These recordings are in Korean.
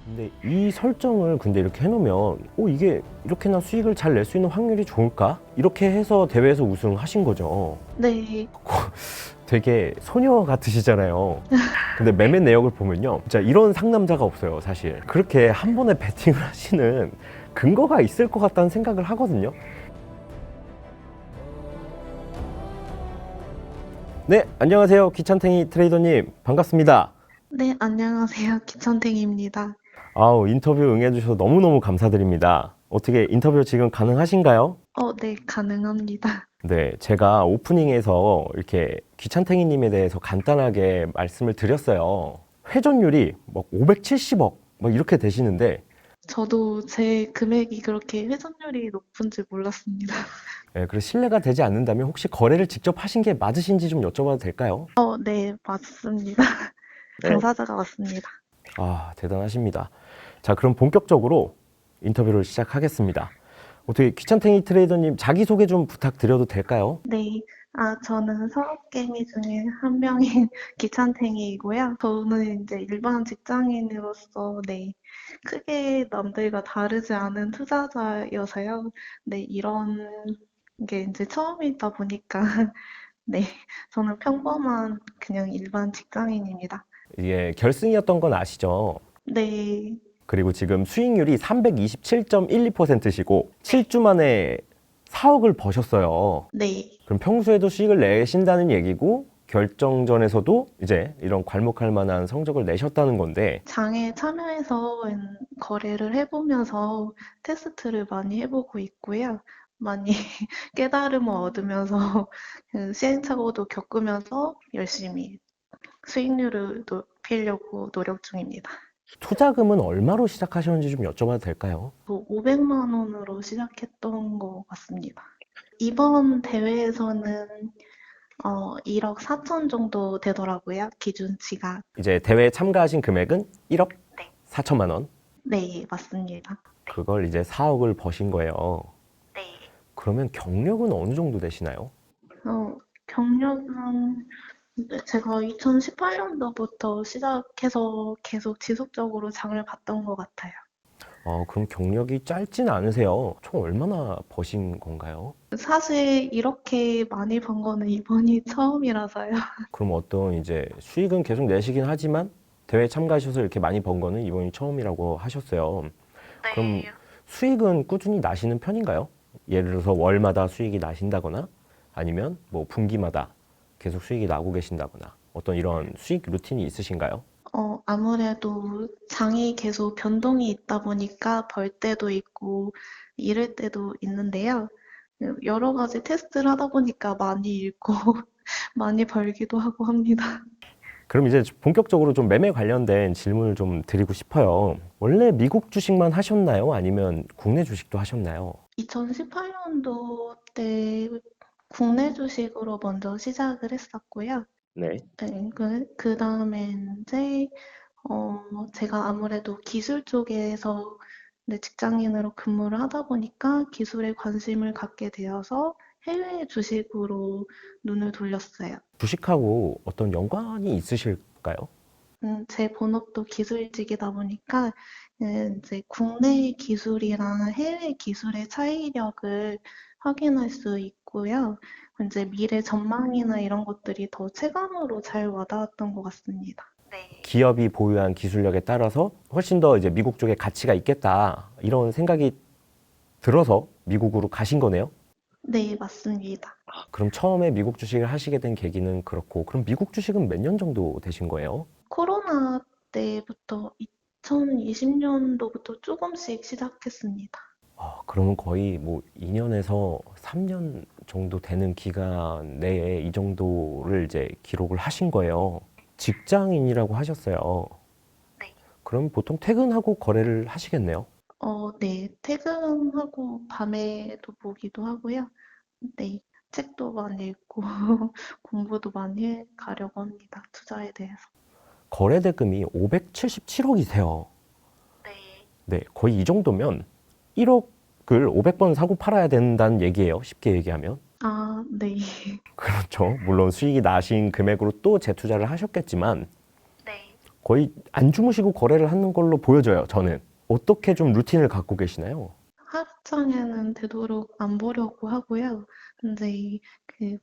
근데 이 설정을 이렇게 해놓으면 이게 이렇게나 수익을 잘 낼 수 있는 확률이 좋을까? 이렇게 해서 대회에서 우승하신 거죠. 네. 되게 소녀 같으시잖아요. 근데 매매 내역을 보면요, 진짜 이런 상남자가 없어요, 사실. 그렇게 한 번에 베팅을 하시는 근거가 있을 것 같다는 생각을 하거든요. 네, 안녕하세요. 귀찬탱이 트레이더님. 반갑습니다. 네, 안녕하세요. 기천탱입니다. 아우, 인터뷰 응해주셔서 너무너무 감사드립니다. 어떻게 인터뷰 지금 가능하신가요? 네, 가능합니다. 네, 제가 오프닝에서 이렇게 귀찬탱이님에 대해서 간단하게 말씀을 드렸어요. 회전율이 막 570억 막 이렇게 되시는데, 저도 제 금액이 그렇게 회전율이 높은지 몰랐습니다. 네, 그래서 신뢰가 되지 않는다면 혹시 거래를 직접 하신 게 맞으신지 좀 여쭤봐도 될까요? 네, 맞습니다. 당사자가 맞습니다. 아, 대단하십니다. 자, 그럼 본격적으로 인터뷰를 시작하겠습니다. 어떻게 귀찬탱이 트레이더님 자기소개 좀 부탁드려도 될까요? 네, 저는 서랍개미 중에 한 명인 기찬탱이이고요. 저는 이제 일반 직장인으로서, 네, 크게 남들과 다르지 않은 투자자여서요. 네, 이런 게 이제 처음이다 보니까, 네, 저는 평범한 그냥 일반 직장인입니다. 이게 결승이었던 건 아시죠? 네, 그리고 지금 수익률이 327.12%시고 7주 만에 4억을 버셨어요. 네, 그럼 평소에도 수익을 내신다는 얘기고 결정전에서도 이제 이런 괄목할 만한 성적을 내셨다는 건데, 장에 참여해서 거래를 해보면서 테스트를 많이 해보고 있고요. 많이 깨달음을 얻으면서 그 시행착오도 겪으면서 열심히 수익률을 높이려고 노력 중입니다. 투자금은 얼마로 시작하셨는지 좀 여쭤봐도 될까요? 500만 원으로 시작했던 것 같습니다. 이번 대회에서는 1억 4천 정도 되더라고요. 기준치가. 이제 대회에 참가하신 금액은 1억 네, 4천만 원. 네, 맞습니다. 그걸 이제 4억을 버신 거예요. 네. 그러면 경력은 어느 정도 되시나요? 경력은 제가 2018년도부터 시작해서 계속 지속적으로 장을 봤던 것 같아요. 그럼 경력이 짧진 않으세요. 총 얼마나 버신 건가요? 사실 이렇게 많이 번 거는 이번이 처음이라서요. 그럼 어떤 이제 수익은 계속 내시긴 하지만 대회 참가하셔서 이렇게 많이 번 거는 이번이 처음이라고 하셨어요. 그럼 네. 수익은 꾸준히 나시는 편인가요? 예를 들어서 월마다 수익이 나신다거나 아니면 뭐 분기마다 계속 수익이 나고 계신다거나 어떤 이런 수익 루틴이 있으신가요? 아무래도 장이 계속 변동이 있다 보니까 벌 때도 있고 잃을 때도 있는데요. 여러 가지 테스트를 하다 보니까 많이 잃고 많이 벌기도 하고 합니다. 그럼 이제 본격적으로 좀 매매 관련된 질문을 좀 드리고 싶어요. 원래 미국 주식만 하셨나요? 아니면 국내 주식도 하셨나요? 2018년도 때 국내 주식으로 먼저 시작을 했었고요. 네. 네, 그 다음에 이제 제가 아무래도 기술 쪽에서 네, 직장인으로 근무를 하다 보니까 기술에 관심을 갖게 되어서 해외 주식으로 눈을 돌렸어요. 주식하고 어떤 연관이 있으실까요? 제 본업도 기술직이다 보니까 이제 국내 기술이랑 해외 기술의 차이력을 확인할 수 있고요. 이제 미래 전망이나 이런 것들이 더 체감으로 잘 와닿았던 것 같습니다. 네. 기업이 보유한 기술력에 따라서 훨씬 더 이제 미국 쪽에 가치가 있겠다. 이런 생각이 들어서 미국으로 가신 거네요. 네, 맞습니다. 그럼 처음에 미국 주식을 하시게 된 계기는 그렇고, 그럼 미국 주식은 몇 년 정도 되신 거예요? 코로나 때부터 2020년도부터 조금씩 시작했습니다. 그러면 거의 뭐 2년에서 3년 정도 되는 기간 내에 이 정도를 이제 기록을 하신 거예요. 직장인이라고 하셨어요. 네. 그럼 보통 퇴근하고 거래를 하시겠네요. 네. 퇴근하고 밤에도 보기도 하고요. 네. 책도 많이 읽고 공부도 많이 해 가려고 합니다. 투자에 대해서. 거래 대금이 577억이세요. 네. 네, 거의 이 정도면 1억을 500번 사고 팔아야 된다는 얘기예요. 쉽게 얘기하면. 네. 그렇죠. 물론 수익이 나신 금액으로 또 재투자를 하셨겠지만 네. 거의 안 주무시고 거래를 하는 걸로 보여져요, 저는. 어떻게 좀 루틴을 갖고 계시나요? 하루장에는 되도록 안 보려고 하고요. 근데 그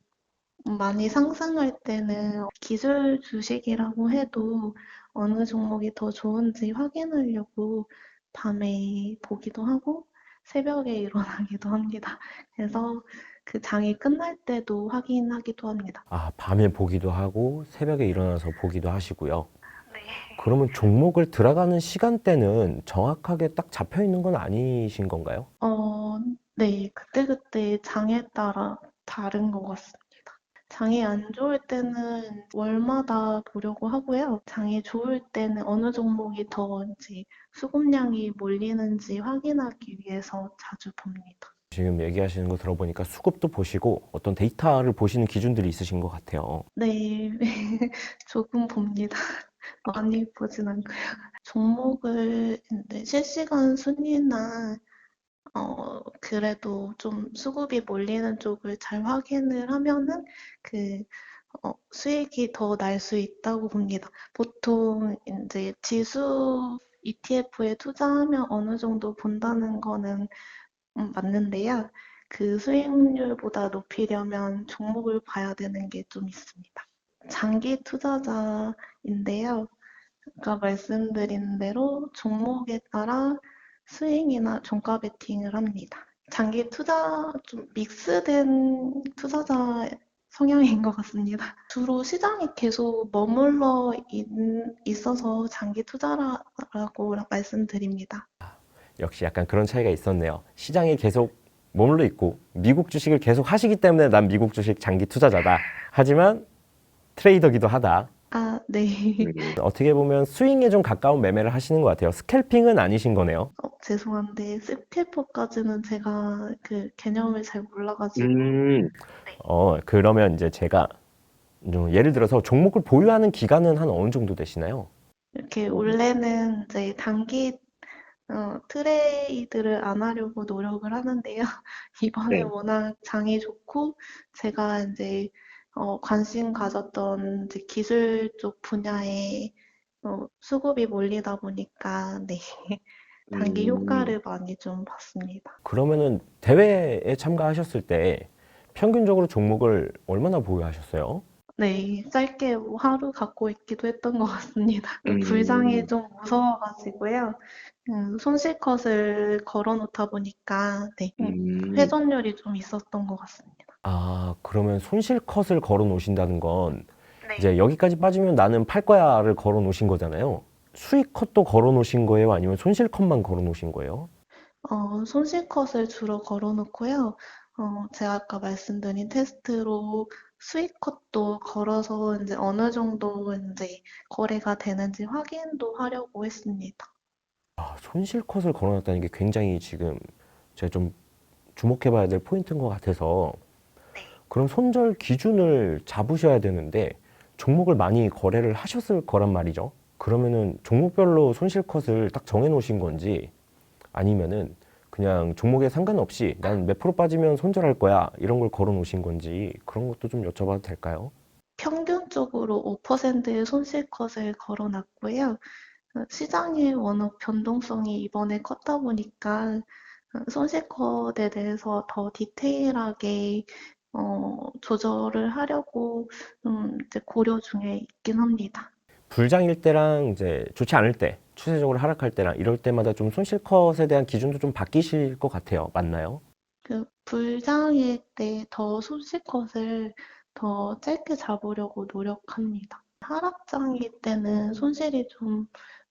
많이 상승할 때는 기술 주식이라고 해도 어느 종목이 더 좋은지 확인하려고 밤에 보기도 하고 새벽에 일어나기도 합니다. 그래서 그 장이 끝날 때도 확인하기도 합니다. 아, 밤에 보기도 하고 새벽에 일어나서 보기도 하시고요. 네. 그러면 종목을 들어가는 시간대는 정확하게 딱 잡혀 있는 건 아니신 건가요? 네. 그때그때 장에 따라 다른 것 같습니다. 장이 안 좋을 때는 월마다 보려고 하고요. 장이 좋을 때는 어느 종목이 더 이제 수급량이 몰리는지 확인하기 위해서 자주 봅니다. 지금 얘기하시는 거 들어보니까 수급도 보시고 어떤 데이터를 보시는 기준들이 있으신 것 같아요. 네, 조금 봅니다. 많이 보진 않고요. 종목을 이제 실시간 순위나 그래도 좀 수급이 몰리는 쪽을 잘 확인을 하면은 그 수익이 더 날 수 있다고 봅니다. 보통 이제 지수 ETF에 투자하면 어느 정도 본다는 거는 맞는데요. 그 수익률보다 높이려면 종목을 봐야 되는 게 좀 있습니다. 장기 투자자인데요. 아까 말씀드린 대로 종목에 따라 스윙이나 종가 베팅을 합니다. 장기 투자, 좀 믹스된 투자자 성향인 것 같습니다. 주로 시장이 계속 머물러 있어서 장기 투자라고 말씀드립니다. 역시 약간 그런 차이가 있었네요. 시장에 계속 머물러 있고 미국 주식을 계속 하시기 때문에 난 미국 주식 장기 투자자다. 하지만 트레이더기도 하다. 아, 네. 어떻게 보면 스윙에 좀 가까운 매매를 하시는 것 같아요. 스캘핑은 아니신 거네요. 죄송한데 스캐퍼까지는 제가 그 개념을 잘 몰라가지고 그러면 이제 제가 좀 예를 들어서 종목을 보유하는 기간은 한 어느 정도 되시나요? 이렇게 원래는 이제 단기 트레이드를 안 하려고 노력을 하는데요. 이번에 워낙 장이 좋고 제가 이제 관심 가졌던 이제 기술 쪽 분야에 수급이 몰리다 보니까 네, 단기 효과를 많이 좀 봤습니다. 그러면은 대회에 참가하셨을 때 평균적으로 종목을 얼마나 보유하셨어요? 네, 짧게 뭐 하루 갖고 있기도 했던 것 같습니다. 불장이 좀 무서워가지고요. 손실컷을 걸어놓다 보니까 네, 회전율이 좀 있었던 것 같습니다. 아, 그러면 손실컷을 걸어 놓으신다는 건 네. 이제 여기까지 빠지면 나는 팔 거야를 걸어 놓으신 거잖아요. 수익컷도 걸어 놓으신 거예요? 아니면 손실컷만 걸어 놓으신 거예요? 손실컷을 주로 걸어놓고요. 제가 아까 말씀드린 테스트로 수익컷도 걸어서 이제 어느 정도 이제 거래가 되는지 확인도 하려고 했습니다. 아, 손실컷을 걸어 놨다는 게 굉장히 지금 제가 좀 주목해 봐야 될 포인트인 것 같아서 그럼 손절 기준을 잡으셔야 되는데 종목을 많이 거래를 하셨을 거란 말이죠. 그러면은 종목별로 손실컷을 딱 정해 놓으신 건지 아니면은 그냥 종목에 상관없이 난 몇 프로 빠지면 손절할 거야 이런 걸 걸어 놓으신 건지 그런 것도 좀 여쭤봐도 될까요? 평균적으로 5%의 손실컷을 걸어놨고요. 시장의 워낙 변동성이 이번에 컸다 보니까 손실컷에 대해서 더 디테일하게 조절을 하려고 이제 고려 중에 있긴 합니다. 불장일 때랑 이제 좋지 않을 때, 추세적으로 하락할 때랑 이럴 때마다 좀 손실컷에 대한 기준도 좀 바뀌실 것 같아요. 맞나요? 그 불장일 때 더 손실컷을 더 짧게 잡으려고 노력합니다. 하락장일 때는 손실이 좀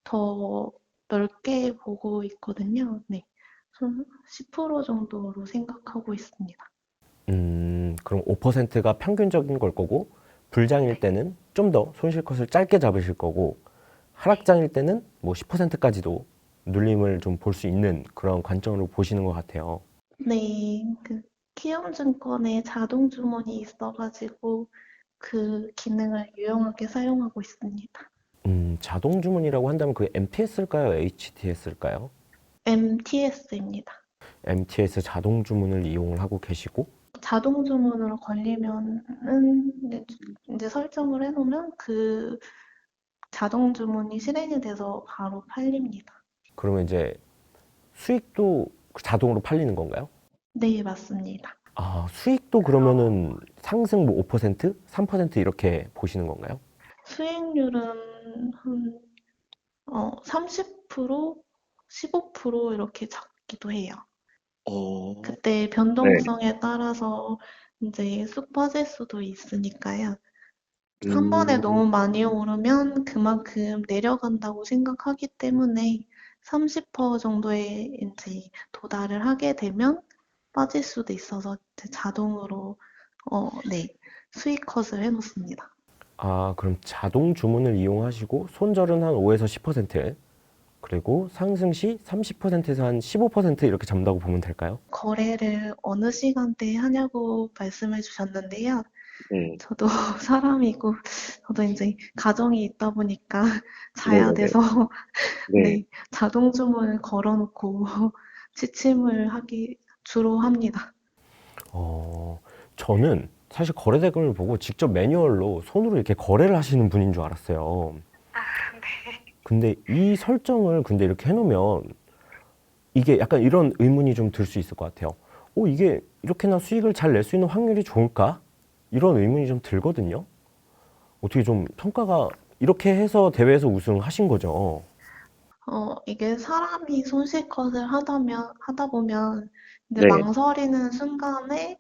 더 넓게 보고 있거든요. 네. 10% 정도로 생각하고 있습니다. 그럼 5%가 평균적인 걸 거고, 불장일 때는 좀 더 손실컷을 짧게 잡으실 거고, 하락장일 때는 뭐 10%까지도 눌림을 좀 볼 수 있는 그런 관점으로 보시는 것 같아요. 네, 그 키움증권에 자동 주문이 있어가지고 그 기능을 유용하게 사용하고 있습니다. 자동 주문이라고 한다면 그 MTS일까요? HTS일까요? MTS입니다. MTS 자동 주문을 이용을 하고 계시고, 자동 주문으로 걸리면은 이제 설정을 해놓으면 그 자동 주문이 실행이 돼서 바로 팔립니다. 그러면 이제 수익도 자동으로 팔리는 건가요? 네, 맞습니다. 아, 수익도 그러면은 상승 뭐 5%, 3% 이렇게 보시는 건가요? 수익률은 한 30%, 15% 이렇게 잡기도 해요. 어, 그때 네. 변동성에 따라서 이제 쑥 빠질 수도 있으니까요. 한 번에 음, 너무 많이 오르면 그만큼 내려간다고 생각하기 때문에 30% 정도에 이제 도달을 하게 되면 빠질 수도 있어서 이제 자동으로 네, 수익 컷을 해놓습니다. 아, 그럼 자동 주문을 이용하시고 손절은 한 5에서 10%, 그리고 상승 시 30%에서 한 15% 이렇게 잡는다고 보면 될까요? 거래를 어느 시간대에 하냐고 말씀해 주셨는데요. 네. 저도 사람이고, 저도 이제 가정이 있다 보니까 자야 네네네. 돼서, 네. 네, 자동 주문을 걸어놓고 취침을 하기 주로 합니다. 어, 저는 사실 거래 대금을 보고 직접 매뉴얼로 손으로 이렇게 거래를 하시는 분인 줄 알았어요. 근데 이 설정을 근데 이렇게 해놓으면 이게 약간 이런 의문이 좀 들 수 있을 것 같아요. 이게 이렇게나 수익을 잘 낼 수 있는 확률이 좋을까? 이런 의문이 좀 들거든요. 어떻게 좀 평가가 이렇게 해서 대회에서 우승하신 거죠? 이게 사람이 손실컷을 하다 보면 이제 네. 망설이는 순간에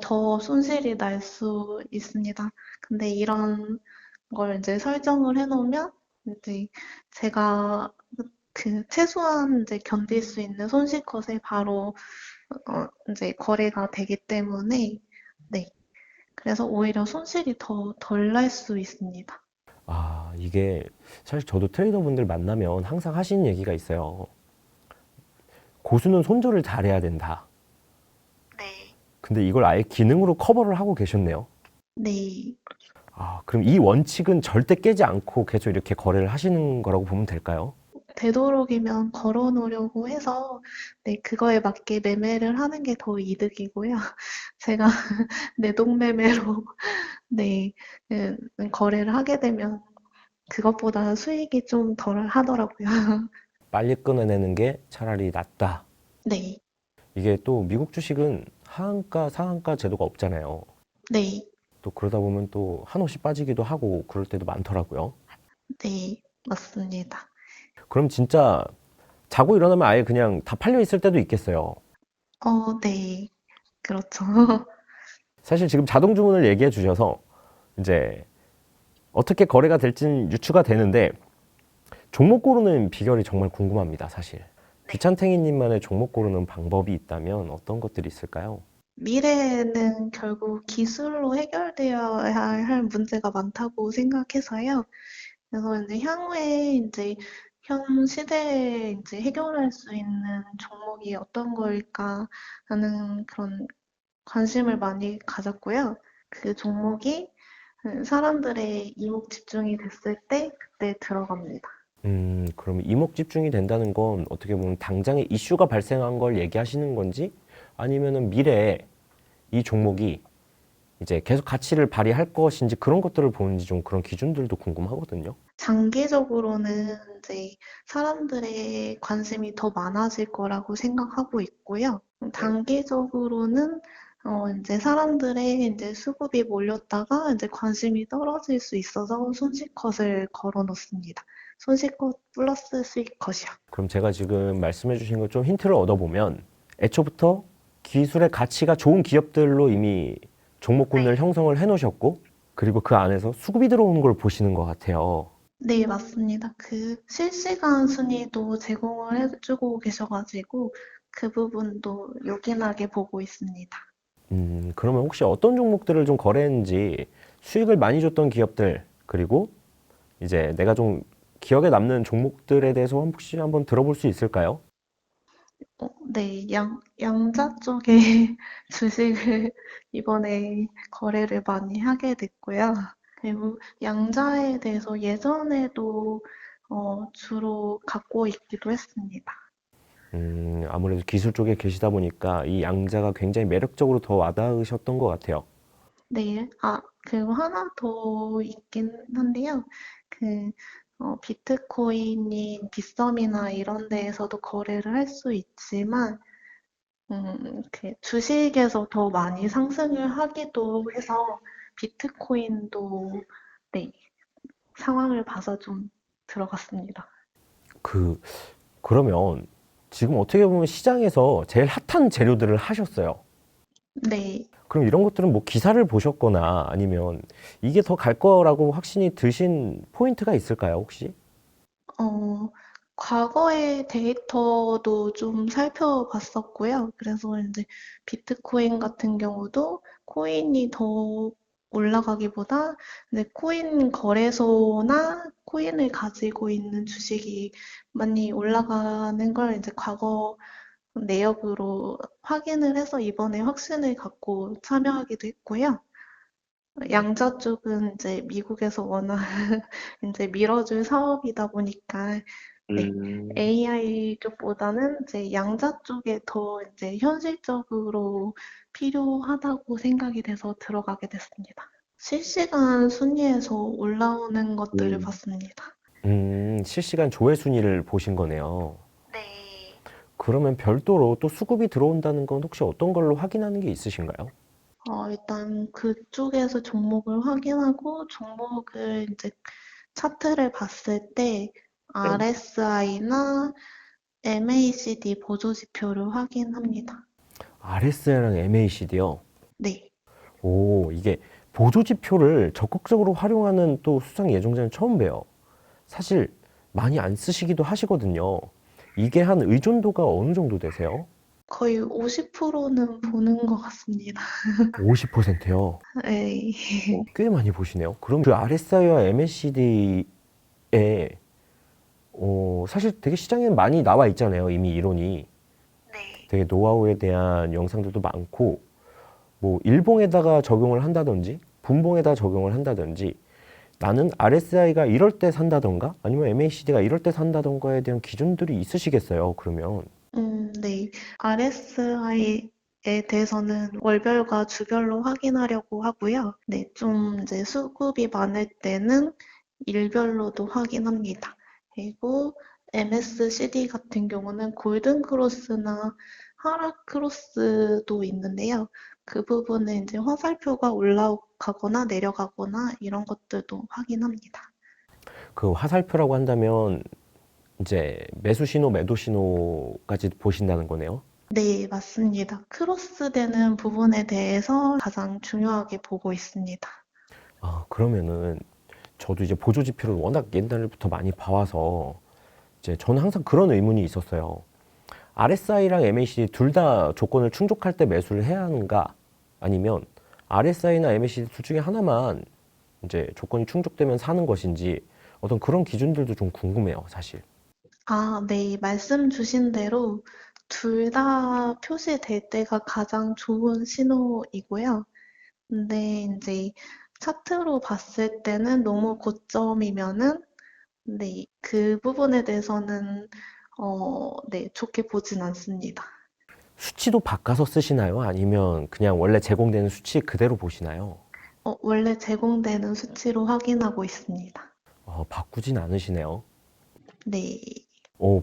더 손실이 날 수 있습니다. 근데 이런 걸 이제 설정을 해놓으면 이제 제가 그 최소한 이제 견딜 수 있는 손실컷에 바로 이제 거래가 되기 때문에 네. 그래서 오히려 손실이 더 덜 날 수 있습니다. 아, 이게 사실 저도 트레이더분들 만나면 항상 하시는 얘기가 있어요. 고수는 손절을 잘해야 된다. 네. 근데 이걸 아예 기능으로 커버를 하고 계셨네요. 네. 아, 그럼 이 원칙은 절대 깨지 않고 계속 이렇게 거래를 하시는 거라고 보면 될까요? 되도록이면 걸어 놓으려고 해서 네, 그거에 맞게 매매를 하는 게 더 이득이고요. 제가 내동매매로 네, 거래를 하게 되면 그것보다 수익이 좀 덜 하더라고요. 빨리 끊어내는 게 차라리 낫다. 네. 이게 또 미국 주식은 하한가, 상한가 제도가 없잖아요. 네. 또 그러다 보면 또 한없이 빠지기도 하고 그럴 때도 많더라고요. 네. 맞습니다. 그럼 진짜 자고 일어나면 아예 그냥 다 팔려 있을 때도 있겠어요. 네. 그렇죠. 사실 지금 자동 주문을 얘기해 주셔서 이제 어떻게 거래가 될지는 유추가 되는데 종목 고르는 비결이 정말 궁금합니다, 사실. 귀찬탱이님만의 종목 고르는 방법이 있다면 어떤 것들이 있을까요? 미래에는 결국 기술로 해결되어야 할 문제가 많다고 생각해서요. 그래서 이제 향후에 이제 현 시대에 이제 해결할 수 있는 종목이 어떤 걸까 하는 그런 관심을 많이 가졌고요. 그 종목이 사람들의 이목 집중이 됐을 때 그때 들어갑니다. 그럼 이목 집중이 된다는 건 어떻게 보면 당장에 이슈가 발생한 걸 얘기하시는 건지 아니면은 미래에 이 종목이 이제 계속 가치를 발휘할 것인지 그런 것들을 보는지 좀 그런 기준들도 궁금하거든요. 장기적으로는 이제 사람들의 관심이 더 많아질 거라고 생각하고 있고요. 네. 단기적으로는 이제 사람들의 이제 수급이 몰렸다가 이제 관심이 떨어질 수 있어서 손실컷을 걸어 놓습니다. 손실컷 플러스 수익컷이요. 그럼 제가 지금 말씀해 주신 걸 좀 힌트를 얻어보면 애초부터 기술의 가치가 좋은 기업들로 이미 종목군을 형성을 해 놓으셨고 그리고 그 안에서 수급이 들어오는 걸 보시는 것 같아요. 네, 맞습니다. 그 실시간 순위도 제공을 해주고 계셔가지고 그 부분도 요긴하게 보고 있습니다. 그러면 혹시 어떤 종목들을 좀 거래했는지 수익을 많이 줬던 기업들 그리고 이제 내가 좀 기억에 남는 종목들에 대해서 혹시 한번 들어볼 수 있을까요? 네, 양자 쪽에 주식을 이번에 거래를 많이 하게 됐고요. 그리고 양자에 대해서 예전에도 주로 갖고 있기도 했습니다. 아무래도 기술 쪽에 계시다 보니까 이 양자가 굉장히 매력적으로 더 와닿으셨던 것 같아요. 네. 그리고 하나 더 있긴 한데요. 그, 비트코인이 빗썸이나 이런 데에서도 거래를 할 수 있지만, 주식에서 더 많이 상승을 하기도 해서 비트코인도, 네, 상황을 봐서 좀 들어갔습니다. 그, 그러면 지금 어떻게 보면 시장에서 제일 핫한 재료들을 하셨어요. 네. 그럼 이런 것들은 뭐 기사를 보셨거나 아니면 이게 더 갈 거라고 확신이 드신 포인트가 있을까요, 혹시? 어, 과거의 데이터도 좀 살펴봤었고요. 그래서 이제 비트코인 같은 경우도 코인이 더 올라가기보다 이제 코인 거래소나 코인을 가지고 있는 주식이 많이 올라가는 걸 이제 과거 내역으로 확인을 해서 이번에 확신을 갖고 참여하기도 했고요. 양자 쪽은 이제 미국에서 워낙 이제 밀어줄 사업이다 보니까 네, 음, AI 쪽보다는 이제 양자 쪽에 더 이제 현실적으로 필요하다고 생각이 돼서 들어가게 됐습니다. 실시간 순위에서 올라오는 것들을 음. 봤습니다. 실시간 조회 순위를 보신 거네요. 네. 그러면 별도로 또 수급이 들어온다는 건 혹시 어떤 걸로 확인하는 게 있으신가요? 일단 그쪽에서 종목을 확인하고 종목을 이제 차트를 봤을 때 네. RSI나 MACD 보조 지표를 확인합니다. RSI랑 MACD요. 네. 오, 이게 보조 지표를 적극적으로 활용하는 또 수상 예정자는 처음 봬요. 사실 많이 안 쓰시기도 하시거든요. 이게 한 의존도가 어느 정도 되세요? 거의 50%는 보는 것 같습니다. 50%요. 네. 꽤 많이 보시네요. 그럼 그 RSI와 MACD에 사실 되게 시장에 많이 나와 있잖아요. 이미 이론이. 네. 되게 노하우에 대한 영상들도 많고, 뭐 일봉에다가 적용을 한다든지, 분봉에다 적용을 한다든지, 나는 RSI가 이럴 때 산다던가, 아니면 MACD가 이럴 때 산다던가에 대한 기준들이 있으시겠어요. 그러면 네. RSI에 대해서는 월별과 주별로 확인하려고 하고요. 네, 좀 이제 수급이 많을 때는 일별로도 확인합니다. 그리고 MSCD 같은 경우는 골든 크로스나 하락 크로스도 있는데요. 그 부분은 이제 화살표가 올라가거나 내려가거나 이런 것들도 확인합니다. 그 화살표라고 한다면 이제 매수 신호, 매도 신호까지 보신다는 거네요. 네, 맞습니다. 크로스되는 부분에 대해서 가장 중요하게 보고 있습니다. 그러면은 저도 이제 보조 지표를 워낙 옛날부터 많이 봐와서 이제 저는 항상 그런 의문이 있었어요. RSI랑 MACD 둘 다 조건을 충족할 때 매수를 해야 하는가? 아니면 RSI나 MACD 둘 중에 하나만 이제 조건이 충족되면 사는 것인지 어떤 그런 기준들도 좀 궁금해요, 사실. 네, 말씀 주신 대로 둘 다 표시될 때가 가장 좋은 신호이고요. 근데 이제 차트로 봤을 때는 너무 고점이면은 네, 그 부분에 대해서는 네, 좋게 보진 않습니다. 수치도 바꿔서 쓰시나요? 아니면 그냥 원래 제공되는 수치 그대로 보시나요? 원래 제공되는 수치로 확인하고 있습니다. 바꾸진 않으시네요. 네.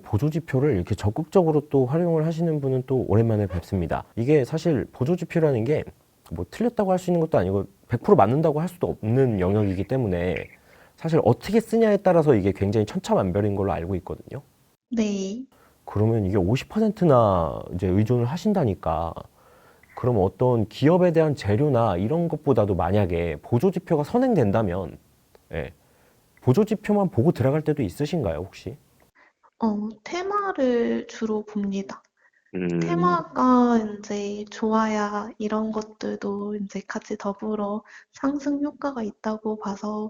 보조지표를 이렇게 적극적으로 또 활용을 하시는 분은 또 오랜만에 뵙습니다. 이게 사실 보조지표라는 게 뭐 틀렸다고 할 수 있는 것도 아니고 100% 맞는다고 할 수도 없는 영역이기 때문에 사실 어떻게 쓰냐에 따라서 이게 굉장히 천차만별인 걸로 알고 있거든요. 네. 그러면 이게 50%나 이제 의존을 하신다니까 그럼 어떤 기업에 대한 재료나 이런 것보다도 만약에 보조지표가 선행된다면 예, 보조지표만 보고 들어갈 때도 있으신가요, 혹시? 테마를 주로 봅니다. 음, 테마가 이제 좋아야 이런 것들도 이제 같이 더불어 상승 효과가 있다고 봐서,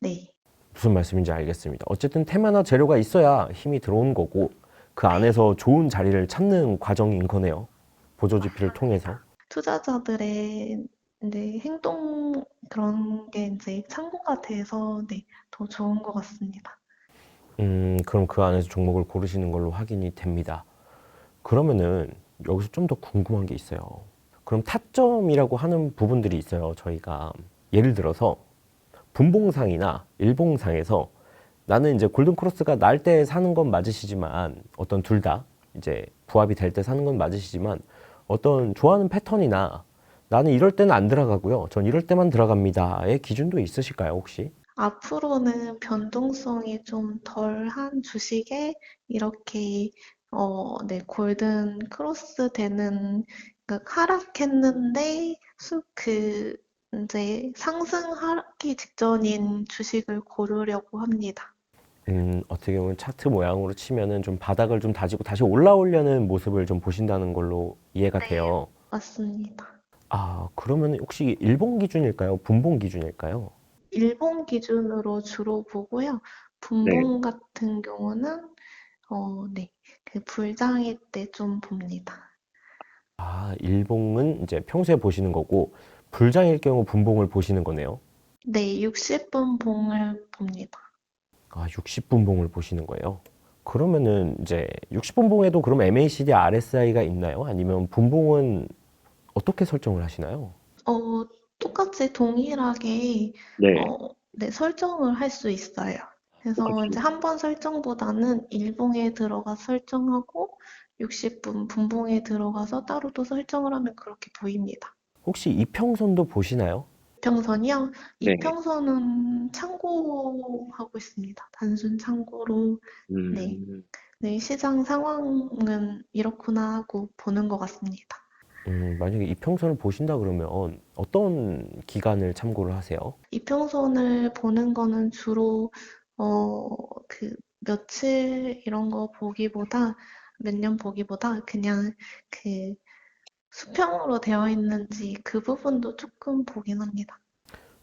네. 무슨 말씀인지 알겠습니다. 어쨌든 테마나 재료가 있어야 힘이 들어오는 거고 그 네. 안에서 좋은 자리를 찾는 과정인 거네요. 보조지표를 통해서. 투자자들의 이제 행동 그런 게 이제 참고가 돼서, 네, 더 좋은 것 같습니다. 그럼 그 안에서 종목을 고르시는 걸로 확인이 됩니다. 그러면은 여기서 좀 더 궁금한 게 있어요. 그럼 타점이라고 하는 부분들이 있어요. 저희가 예를 들어서 분봉상이나 일봉상에서 나는 이제 골든크로스가 날 때 사는 건 맞으시지만 어떤 둘 다 이제 부합이 될 때 사는 건 맞으시지만 어떤 좋아하는 패턴이나 나는 이럴 때는 안 들어가고요. 전 이럴 때만 들어갑니다의 기준도 있으실까요, 혹시? 앞으로는 변동성이 좀 덜한 주식에 이렇게 네, 골든 크로스 되는 그러니까 하락했는데 이제 상승하기 직전인 주식을 고르려고 합니다. 어떻게 보면 차트 모양으로 치면은 좀 바닥을 좀 다지고 다시 올라오려는 모습을 좀 보신다는 걸로 이해가 네, 돼요. 맞습니다. 아, 그러면 혹시 일본 기준일까요? 분봉 기준일까요? 일본 기준으로 주로 보고요. 네. 분봉 같은 경우는 네, 그 불장일 때 좀 봅니다. 아, 일봉은 이제 평소에 보시는 거고 불장일 경우 분봉을 보시는 거네요. 네, 60분 봉을 봅니다. 아, 60분봉을 보시는 거예요. 그러면은 이제 60분봉에도 그럼 MACD, RSI가 있나요? 아니면 분봉은 어떻게 설정을 하시나요? 어, 똑같이 동일하게 네. 네, 설정을 할 수 있어요. 그래서 이제 똑같이. 한 번 설정보다는 일봉에 들어가 설정하고 60분 분봉에 들어가서 따로 또 설정을 하면 그렇게 보입니다. 혹시 이평선도 보시나요? 이평선이요? 네. 이평선은 참고하고 있습니다. 단순 참고로 네, 음, 네, 시장 상황은 이렇구나 하고 보는 것 같습니다. 만약에 이평선을 보신다 그러면 어떤 기간을 참고를 하세요? 이평선을 보는 거는 주로 어, 그 며칠 이런 거 보기보다 몇 년 보기보다 그냥 그 수평으로 되어 있는지 그 부분도 조금 보긴 합니다.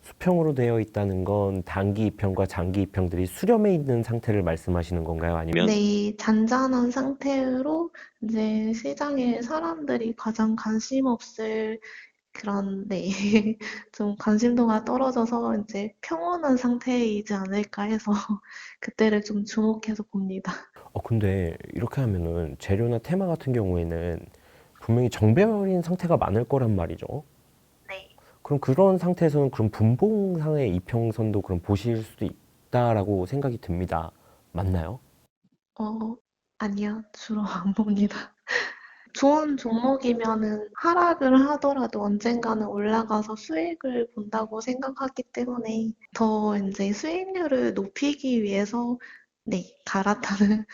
수평으로 되어 있다는 건 단기 이평과 장기 이평들이 수렴해 있는 상태를 말씀하시는 건가요? 아니면 네, 잔잔한 상태로 이제 시장에 사람들이 가장 관심 없을 그런, 네, 좀 관심도가 떨어져서 이제 평온한 상태이지 않을까 해서 그때를 좀 주목해서 봅니다. 근데 이렇게 하면은 재료나 테마 같은 경우에는 분명히 정배열인 상태가 많을 거란 말이죠. 네. 그럼 그런 상태에서는 그럼 분봉상의 이평선도 그럼 보실 수도 있다라고 생각이 듭니다. 맞나요? 어, 아니요. 주로 안 봅니다. 좋은 종목이면은 하락을 하더라도 언젠가는 올라가서 수익을 본다고 생각하기 때문에 더 이제 수익률을 높이기 위해서 네, 갈아타는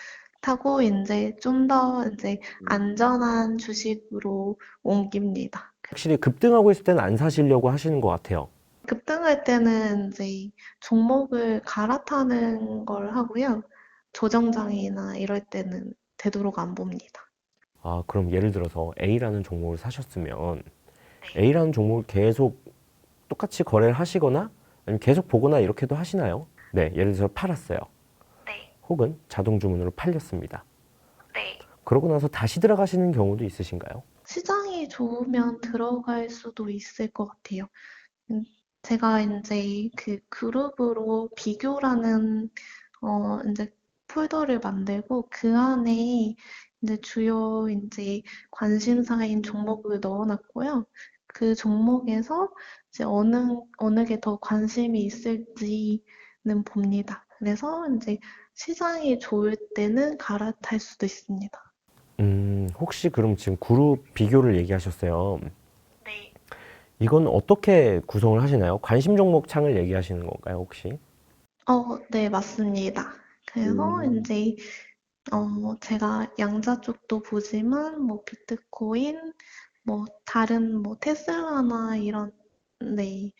타고 이제 좀 더 이제 안전한 주식으로 옮깁니다. 확실히 급등하고 있을 때는 안 사시려고 하시는 것 같아요. 급등할 때는 이제 종목을 갈아타는 걸 하고요. 조정장이나 이럴 때는 되도록 안 봅니다. 아, 그럼 예를 들어서 A라는 종목을 사셨으면 네. A라는 종목을 계속 똑같이 거래를 하시거나 아니면 계속 보거나 이렇게도 하시나요? 네, 예를 들어서 팔았어요. 네. 혹은 자동 주문으로 팔렸습니다. 네. 그러고 나서 다시 들어가시는 경우도 있으신가요? 시장이 좋으면 들어갈 수도 있을 것 같아요. 음, 제가 이제 그 그룹으로 비교라는 이제 폴더를 만들고 그 안에 이제 주요 이제 관심사인 종목을 넣어놨고요. 그 종목에서 이제 어느 게 더 관심이 있을지는 봅니다. 그래서 이제 시장이 좋을 때는 갈아탈 수도 있습니다. 혹시 그럼 지금 그룹 비교를 얘기하셨어요. 네. 이건 어떻게 구성을 하시나요? 관심 종목 창을 얘기하시는 건가요, 혹시? 네, 맞습니다. 그래서 음, 이제 제가 양자 쪽도 보지만 뭐 비트코인, 뭐 다른 뭐 테슬라나 이런 네,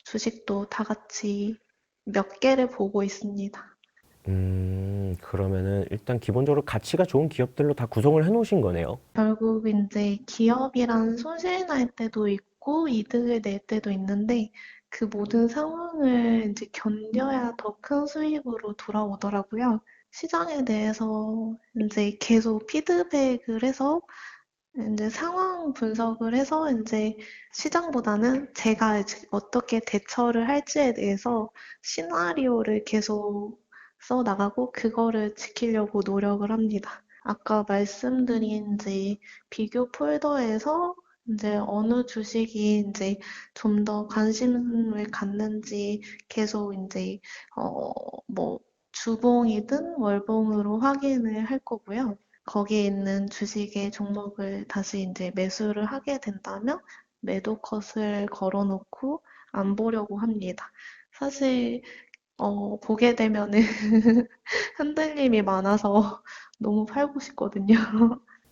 주식도 다 같이 몇 개를 보고 있습니다. 그러면은 일단 기본적으로 가치가 좋은 기업들로 다 구성을 해 놓으신 거네요. 결국 이제 기업이란 손실 날 때도 있고 이득을 낼 때도 있는데 그 모든 상황을 이제 견뎌야 더 큰 수익으로 돌아오더라고요. 시장에 대해서 이제 계속 피드백을 해서 이제 상황 분석을 해서 이제 시장보다는 제가 이제 어떻게 대처를 할지에 대해서 시나리오를 계속 써 나가고 그거를 지키려고 노력을 합니다. 아까 말씀드린 이제 비교 폴더에서 이제 어느 주식이 이제 좀 더 관심을 갖는지 계속 이제 뭐 주봉이든 월봉으로 확인을 할 거고요. 거기에 있는 주식의 종목을 다시 이제 매수를 하게 된다면 매도 컷을 걸어놓고 안 보려고 합니다. 사실 보게 되면은 흔들림이 많아서 너무 팔고 싶거든요.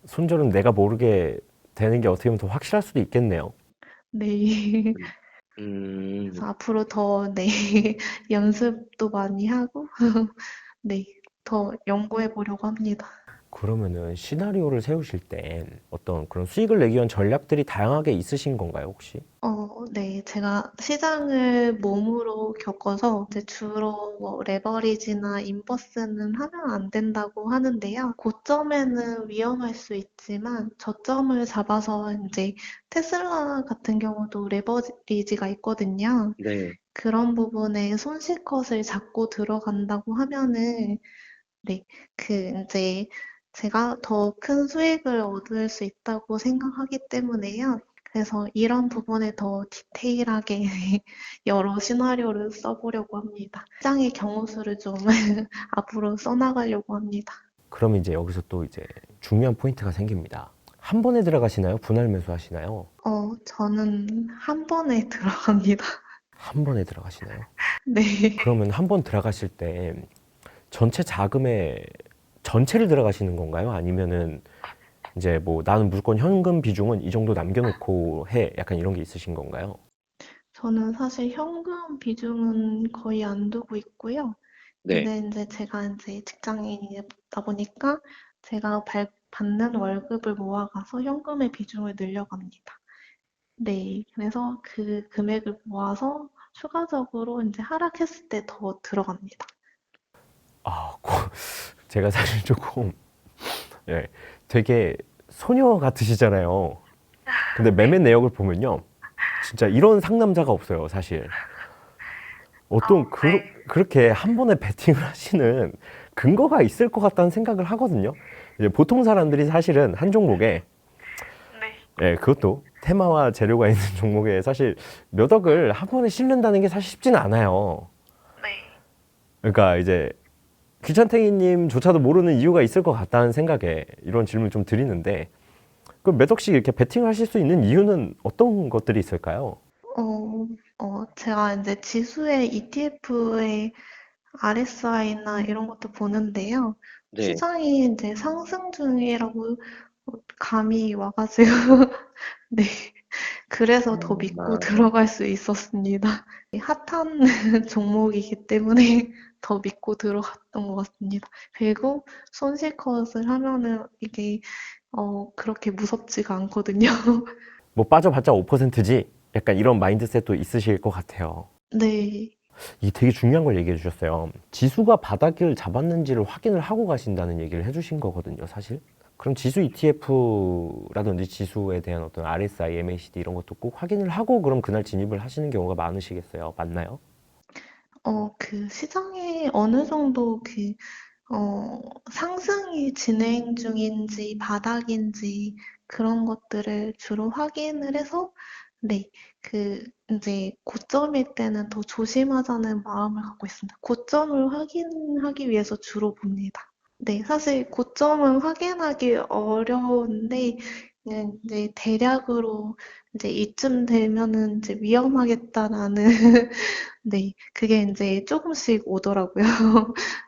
손절은 내가 모르게 되는 게 어떻게 보면 더 확실할 수도 있겠네요. 네. 음, 그래서 앞으로 더, 네, 연습도 많이 하고, 네, 더 연구해 보려고 합니다. 그러면은 시나리오를 세우실 때 어떤 그런 수익을 내기 위한 전략들이 다양하게 있으신 건가요, 혹시? 네, 제가 시장을 몸으로 겪어서 이제 주로 뭐 레버리지나 인버스는 하면 안 된다고 하는데요. 고점에는 위험할 수 있지만 저점을 잡아서 이제 테슬라 같은 경우도 레버리지가 있거든요. 네. 그런 부분에 손실컷을 잡고 들어간다고 하면은 네, 이제 제가 더 큰 수익을 얻을 수 있다고 생각하기 때문에요. 그래서 이런 부분에 더 디테일하게 여러 시나리오를 써보려고 합니다. 시장의 경우 수를 좀 앞으로 써나가려고 합니다. 그럼 이제 여기서 또 이제 중요한 포인트가 생깁니다. 한 번에 들어가시나요? 분할 매수 하시나요? 저는 한 번에 들어갑니다. 한 번에 들어가시나요? 네. 그러면 한 번 들어가실 때 전체 자금의 전체를 들어가시는 건가요? 아니면은 이제 뭐 나는 무조건 현금 비중은 이 정도 남겨놓고 해. 약간 이런 게 있으신 건가요? 저는 사실 현금 비중은 거의 안 두고 있고요. 네. 근데 이제 제가 이제 직장인이다 보니까 제가 받는 월급을 모아가서 현금의 비중을 늘려갑니다. 네, 그래서 그 금액을 모아서 추가적으로 이제 하락했을 때 더 들어갑니다. 아, 제가 사실 조금 예, 되게 소녀 같으시잖아요. 근데 매매 내역을 보면요, 진짜 이런 상남자가 없어요, 사실. 어떤 그렇게 한 번에 베팅을 하시는 근거가 있을 것 같다는 생각을 하거든요. 이제 보통 사람들이 사실은 한 종목에 예, 그것도 테마와 재료가 있는 종목에 사실 몇 억을 한 번에 싣는다는 게 사실 쉽지는 않아요. 그러니까 이제 귀천탱이님조차도 모르는 이유가 있을 것 같다는 생각에 이런 질문을 좀 드리는데, 그 몇 억씩 이렇게 베팅을 하실 수 있는 이유는 어떤 것들이 있을까요? 제가 이제 지수의 ETF의 RSI나 이런 것도 보는데요. 네. 시장이 이제 상승 중이라고 감이 와가지고, 네. 그래서 더 믿고 아, 들어갈 수 있었습니다. 핫한 종목이기 때문에 더 믿고 들어갔던 것 같습니다. 그리고 손실컷을 하면은 이게 그렇게 무섭지가 않거든요. 뭐 빠져봤자 5%지? 약간 이런 마인드셋도 있으실 것 같아요. 네. 이게 되게 중요한 걸 얘기해 주셨어요. 지수가 바닥을 잡았는지를 확인을 하고 가신다는 얘기를 해주신 거거든요, 사실. 그럼 지수 ETF라든지 지수에 대한 어떤 RSI, MACD 이런 것도 꼭 확인을 하고 그럼 그날 진입을 하시는 경우가 많으시겠어요. 맞나요? 시장에 어느 정도 상승이 진행 중인지 바닥인지 그런 것들을 주로 확인을 해서 네, 이제 고점일 때는 더 조심하자는 마음을 갖고 있습니다. 고점을 확인하기 위해서 주로 봅니다. 네, 사실 고점은 확인하기 어려운데 그냥 이제 대략으로 이제 이쯤 되면은 이제 위험하겠다라는 네, 그게 이제 조금씩 오더라고요.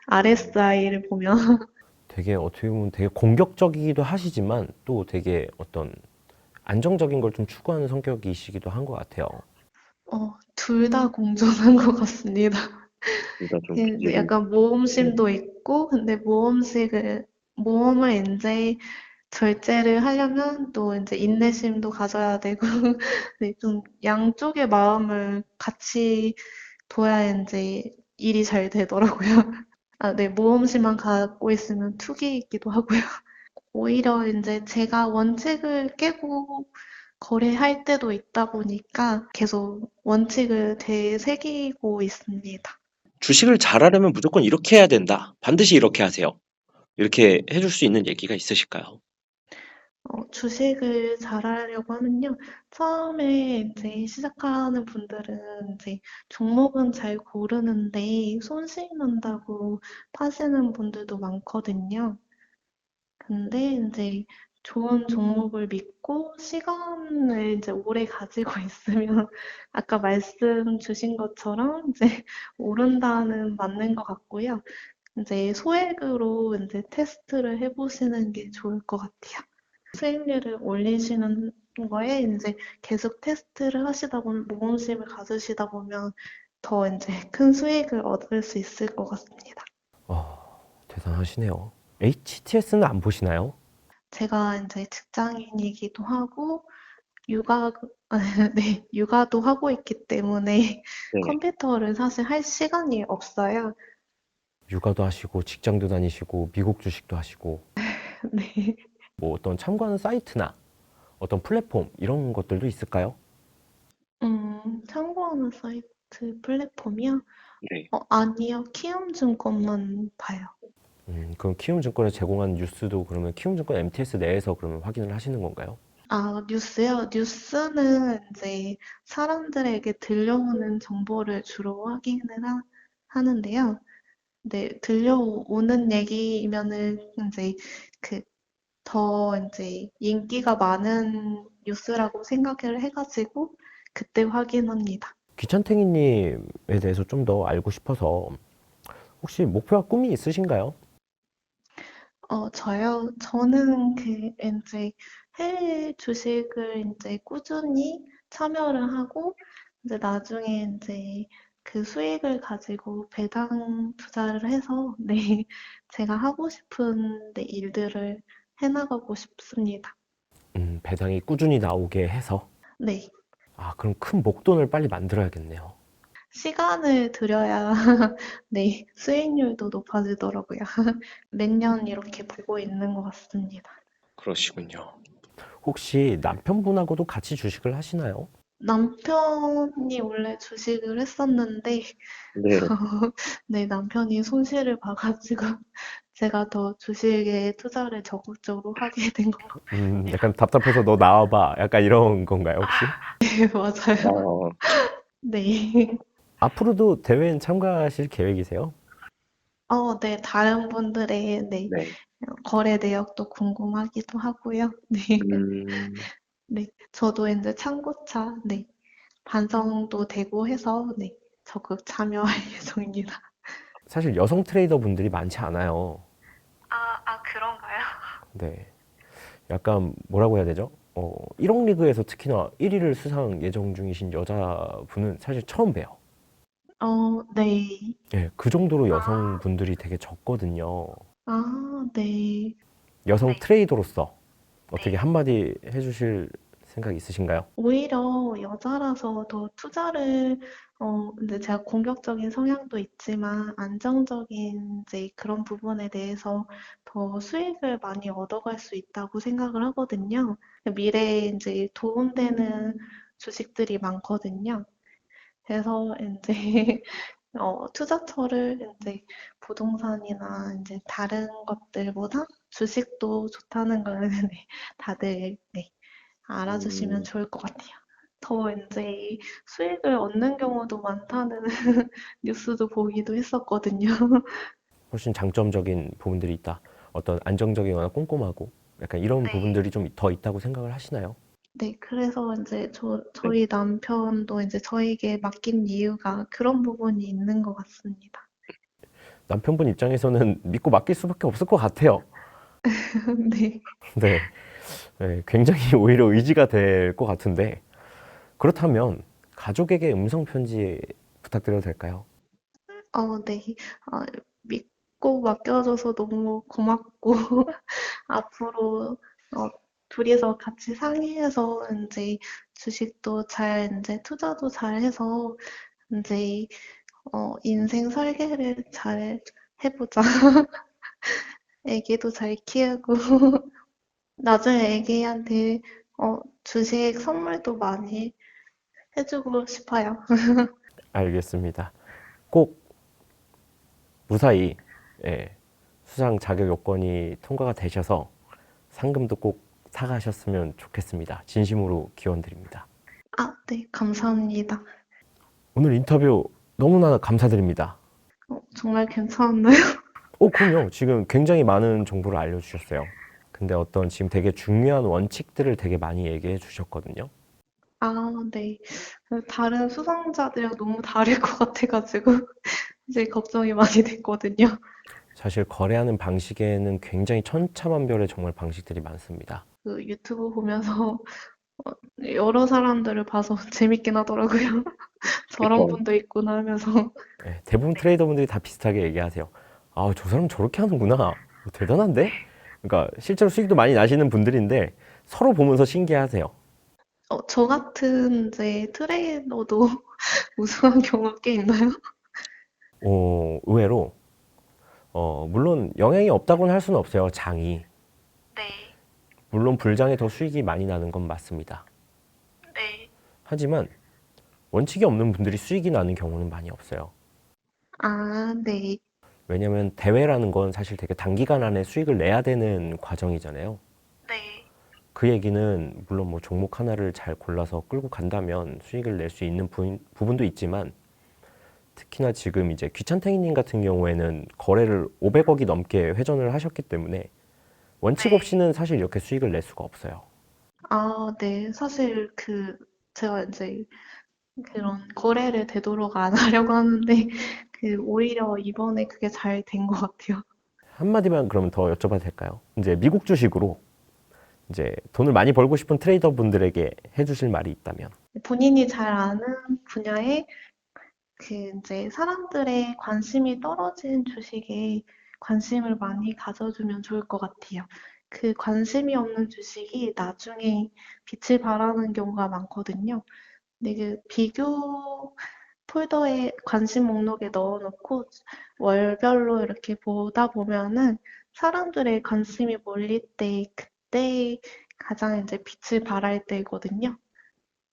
RSI를 보면. 되게 어떻게 보면 되게 공격적이기도 하시지만 또 되게 어떤 안정적인 걸 좀 추구하는 성격이시기도 한 것 같아요. 둘 다 공존한 것 같습니다. 둘다 좀 근데 빚지고. 약간 네. 모험심도 있고, 근데 모험을 이제 절제를 하려면 또 이제 인내심도 가져야 되고, 네, 좀 양쪽의 마음을 같이 둬야 이제 일이 잘 되더라고요. 아, 네, 모험심만 갖고 있으면 투기이기도 하고요. 오히려 이제 제가 원칙을 깨고 거래할 때도 있다 보니까 계속 원칙을 되새기고 있습니다. 주식을 잘하려면 무조건 이렇게 해야 된다. 반드시 이렇게 하세요. 이렇게 해줄 수 있는 얘기가 있으실까요? 주식을 잘하려고 하면요. 처음에 이제 시작하는 분들은 이제 종목은 잘 고르는데 손실 난다고 파시는 분들도 많거든요. 근데 이제 좋은 종목을 믿고 시간을 이제 오래 가지고 있으면 아까 말씀 주신 것처럼 이제 오른다는 맞는 것 같고요. 이제 소액으로 이제 테스트를 해보시는 게 좋을 것 같아요. 수익률을 올리시는 거에 이제 계속 테스트를 하시다 보면 모험심을 가지시다 보면 더 이제 큰 수익을 얻을 수 있을 것 같습니다. 대단하시네요. HTS는 안 보시나요? 제가 이제 직장인이기도 하고 육아, 네, 육아도 하고 있기 때문에 네. 컴퓨터를 사실 할 시간이 없어요. 육아도 하시고 직장도 다니시고 미국 주식도 하시고 네. 뭐 어떤 참고하는 사이트나 어떤 플랫폼 이런 것들도 있을까요? 참고하는 사이트 플랫폼이요? 네. 아니요. 키움증권만 봐요. 그럼 키움증권에 제공한 뉴스도 그러면 키움증권 MTS 내에서 그러면 확인을 하시는 건가요? 아, 뉴스요? 뉴스는 이제 사람들에게 들려오는 정보를 주로 확인을 하는데요. 네, 들려오는 얘기면은 이제 그 더 이제 인기가 많은 뉴스라고 생각을 해가지고 그때 확인합니다. 귀찬탱이님에 대해서 좀 더 알고 싶어서 혹시 목표와 꿈이 있으신가요? 저요? 저는 이제 해외 주식을 이제 꾸준히 참여를 하고, 이제 나중에 이제 그 수익을 가지고 배당 투자를 해서, 네, 제가 하고 싶은 네, 일들을 해나가고 싶습니다. 배당이 꾸준히 나오게 해서 네, 그럼 큰 목돈을 빨리 만들어야겠네요. 시간을 들여야, 네, 수익률도 높아지더라고요. 매년 이렇게 보고 있는 것 같습니다. 그러시군요. 혹시 남편분하고도 같이 주식을 하시나요? 남편이 원래 주식을 했었는데, 네. 네, 남편이 손실을 봐가지고 제가 더 주식에 투자를 적극적으로 하게 된 것 같아요. 약간 답답해서 너 나와봐. 약간 이런 건가요, 혹시? 네, 맞아요. 어, 네. 앞으로도 대회엔 참가하실 계획이세요? 네, 다른 분들의 네, 네. 거래 내역도 궁금하기도 하고요. 네, 음, 네, 저도 이제 참고차, 네, 반성도 되고 해서 네, 적극 참여할 예정입니다. 사실 여성 트레이더 분들이 많지 않아요. 그런가요? 네. 약간 뭐라고 해야 되죠? 1억 리그에서 특히나 1위를 수상 예정 중이신 여자분은 사실 처음 봬요. 네. 예, 그 정도로 여성분들이 되게 적거든요. 네. 여성 트레이더로서 어떻게 네. 한마디 해주실 생각 있으신가요? 오히려 여자라서 더 투자를, 근데 제가 공격적인 성향도 있지만 안정적인 이제 그런 부분에 대해서 더 수익을 많이 얻어갈 수 있다고 생각을 하거든요. 미래에 이제 도움되는 주식들이 많거든요. 그래서 이제 투자처를 이제 부동산이나 이제 다른 것들보다 주식도 좋다는 걸 네, 다들 네, 알아주시면 음, 좋을 것 같아요. 더 이제 수익을 얻는 경우도 많다는 뉴스도 보기도 했었거든요. 훨씬 장점적인 부분들이 있다. 어떤 안정적이거나 꼼꼼하고 약간 이런 네. 부분들이 좀 더 있다고 생각을 하시나요? 네, 그래서 이제 네. 저희 남편도 이제 저에게 맡긴 이유가 그런 부분이 있는 것 같습니다. 남편분 입장에서는 믿고 맡길 수밖에 없을 것 같아요. 네. 네. 네, 굉장히 오히려 의지가 될 것 같은데 그렇다면 가족에게 음성 편지 부탁드려도 될까요? 네. 어, 믿고 맡겨줘서 너무 고맙고, 앞으로, 둘이서 같이 상의해서, 이제, 주식도 잘, 이제, 투자도 잘 해서, 이제, 인생 설계를 잘 해보자. 애기도 잘 키우고, 나중에 애기한테, 주식 선물도 많이 해주고 싶어요. 알겠습니다. 꼭 무사히 예, 수상 자격 요건이 통과가 되셔서 상금도 꼭 사가셨으면 좋겠습니다. 진심으로 기원드립니다. 아, 네, 감사합니다. 오늘 인터뷰 너무나 감사드립니다. 정말 괜찮았나요? 그럼요. 지금 굉장히 많은 정보를 알려주셨어요. 근데 어떤 지금 되게 중요한 원칙들을 되게 많이 얘기해 주셨거든요. 아, 네. 다른 수상자들이랑 너무 다를 것 같아가지고 이제 걱정이 많이 됐거든요. 사실 거래하는 방식에는 굉장히 천차만별의 정말 방식들이 많습니다. 그 유튜브 보면서 여러 사람들을 봐서 재밌긴 하더라고요. 저런 그쵸. 분도 있구나 하면서. 네, 대부분 트레이더분들이 다 비슷하게 얘기하세요. 아, 저 사람 저렇게 하는구나. 대단한데? 그러니까 실제로 수익도 많이 나시는 분들인데 서로 보면서 신기하세요. 저 같은 이제 트레이너도 우승한 경험 꽤 있나요? 의외로 물론 영향이 없다고는 할 수는 없어요. 장이. 네, 물론 불장에 더 수익이 많이 나는 건 맞습니다. 네. 하지만 원칙이 없는 분들이 수익이 나는 경우는 많이 없어요. 아, 네, 왜냐면 대회라는 건 사실 되게 단기간 안에 수익을 내야 되는 과정이잖아요. 네, 그 얘기는 물론 뭐 종목 하나를 잘 골라서 끌고 간다면 수익을 낼 수 있는 부분도 있지만 특히나 지금 이제 귀찬탱이님 같은 경우에는 거래를 500억이 넘게 회전을 하셨기 때문에 원칙 네. 없이는 사실 이렇게 수익을 낼 수가 없어요. 아, 네. 사실 제가 이제 그런 거래를 되도록 안 하려고 하는데 오히려 이번에 그게 잘 된 것 같아요. 한마디만 그러면 더 여쭤봐도 될까요? 이제 미국 주식으로 이제 돈을 많이 벌고 싶은 트레이더 분들에게 해주실 말이 있다면. 본인이 잘 아는 분야에 이제 사람들의 관심이 떨어진 주식에 관심을 많이 가져주면 좋을 것 같아요. 그 관심이 없는 주식이 나중에 빛을 발하는 경우가 많거든요. 근데 그 비교 폴더에 관심 목록에 넣어놓고 월별로 이렇게 보다 보면은 사람들의 관심이 몰릴 때 그때 가장 이제 빛을 발할 때거든요.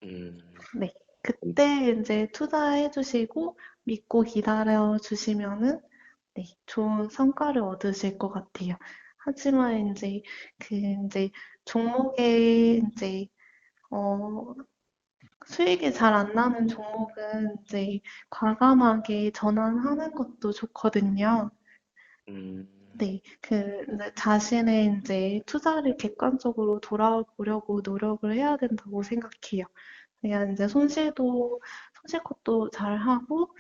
음, 네. 그때 이제 투자해 주시고 믿고 기다려 주시면은 네, 좋은 성과를 얻으실 것 같아요. 하지만 이제 종목에 이제 어 수익이 잘 안 나는 종목은 이제 과감하게 전환하는 것도 좋거든요. 음, 네, 이제 자신의 이제 투자를 객관적으로 돌아보려고 노력을 해야 된다고 생각해요. 그냥 이제 손실컷도 잘 하고,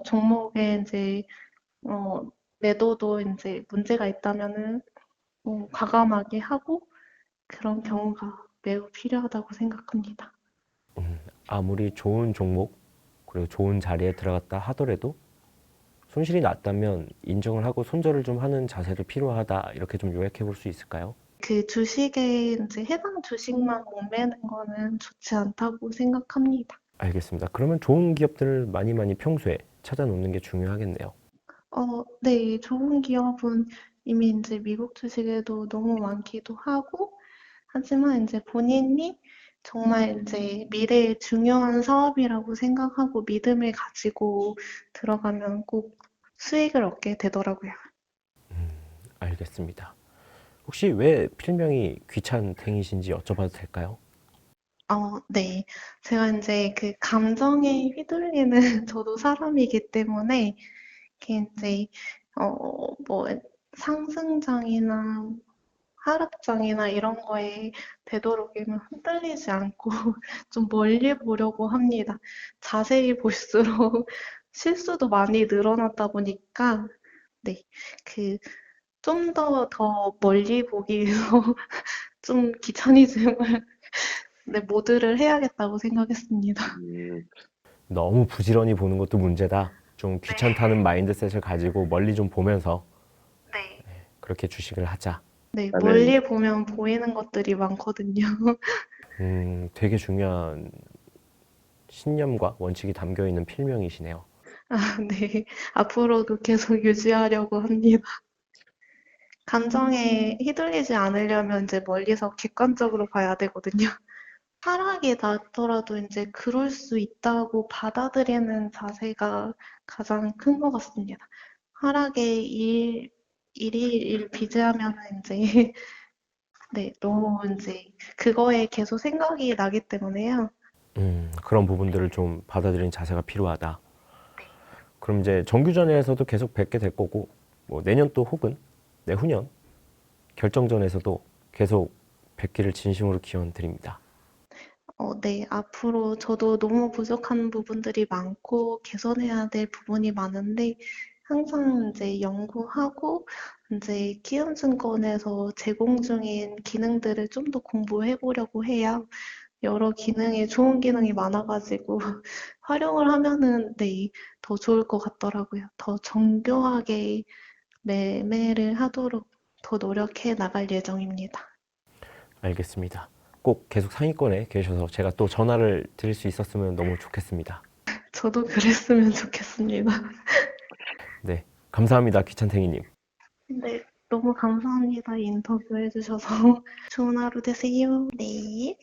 종목에 이제, 어, 매도도 이제 문제가 있다면은, 과감하게 하고, 그런 경우가 매우 필요하다고 생각합니다. 아무리 좋은 종목 그리고 좋은 자리에 들어갔다 하더라도 손실이 났다면 인정을 하고 손절을 좀 하는 자세도 필요하다 이렇게 좀 요약해 볼 수 있을까요? 그 주식에 이제 해당 주식만 얽매는 거는 좋지 않다고 생각합니다. 알겠습니다. 그러면 좋은 기업들을 많이 많이 평소에 찾아놓는 게 중요하겠네요. 네, 좋은 기업은 이미 이제 미국 주식에도 너무 많기도 하고, 하지만 이제 본인이 정말 이제 미래에 중요한 사업이라고 생각하고 믿음을 가지고 들어가면 꼭 수익을 얻게 되더라고요. 알겠습니다. 혹시 왜 필명이 귀찮탱이신지 여쭤봐도 될까요? 네. 제가 이제 그 감정에 휘둘리는 저도 사람이기 때문에 이렇게 이제 뭐 상승장이나 하락장이나 이런 거에 되도록이면 흔들리지 않고 좀 멀리 보려고 합니다. 자세히 볼수록 실수도 많이 늘어나다 보니까 네, 좀 더 멀리 보기 위해서 좀 귀차니즘을 네, 모드를 해야겠다고 생각했습니다. 음, 너무 부지런히 보는 것도 문제다. 좀 귀찮다는 마인드셋을 가지고 멀리 좀 보면서 네. 그렇게 주식을 하자. 네, 나는, 멀리 보면 보이는 것들이 많거든요. 되게 중요한 신념과 원칙이 담겨 있는 필명이시네요. 아, 네. 앞으로도 계속 유지하려고 합니다. 감정에 휘둘리지 않으려면 이제 멀리서 객관적으로 봐야 되거든요. 하락이 났더라도 이제 그럴 수 있다고 받아들이는 자세가 가장 큰 것 같습니다. 하락에 일일 비즈하면 이제 네, 너무 이제 그거에 계속 생각이 나기 때문에요. 그런 부분들을 좀 받아들이는 자세가 필요하다. 그럼 이제 정규전에서도 계속 뵙게 될 거고, 뭐 내년 또 혹은 내후년 결정전에서도 계속 뵙기를 진심으로 기원 드립니다. 네, 앞으로 저도 너무 부족한 부분들이 많고 개선해야 될 부분이 많은데 항상 이제 연구하고 이제 키움증권에서 제공 중인 기능들을 좀 더 공부해 보려고 해요. 여러 기능이 좋은 기능이 많아가지고 활용을 하면은 네, 더 좋을 것 같더라고요. 더 정교하게 매매를 하도록 더 노력해 나갈 예정입니다. 알겠습니다. 꼭 계속 상위권에 계셔서 제가 또 전화를 드릴 수 있었으면 너무 좋겠습니다. 저도 그랬으면 좋겠습니다. 네, 감사합니다, 귀찬탱이님. 네, 너무 감사합니다. 인터뷰 해주셔서. 좋은 하루 되세요. 네.